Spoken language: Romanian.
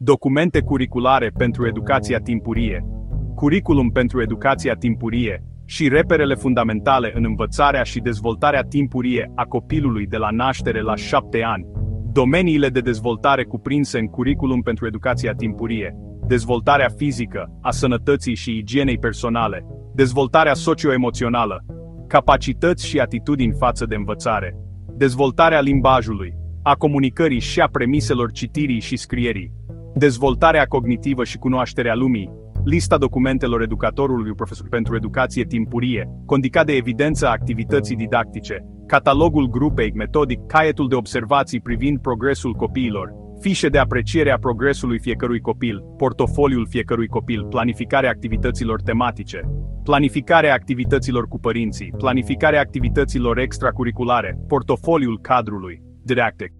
Documente curriculare pentru educația timpurie, curriculum pentru educația timpurie și reperele fundamentale în învățarea și dezvoltarea timpurie a copilului de la naștere la 7 ani. Domeniile de dezvoltare cuprinse în curriculum pentru educația timpurie: dezvoltarea fizică, a sănătății și igienei personale, dezvoltarea socio-emoțională, capacități și atitudini față de învățare, dezvoltarea limbajului, a comunicării și a premiselor citirii și scrierii, dezvoltarea cognitivă și cunoașterea lumii, lista documentelor educatorului profesor pentru educație timpurie, condicat de evidență a activității didactice, catalogul grupei metodic, caietul de observații privind progresul copiilor, fișe de apreciere a progresului fiecărui copil, portofoliul fiecărui copil, planificarea activităților tematice, planificarea activităților cu părinții, planificarea activităților extracurriculare, portofoliul cadrului didactic.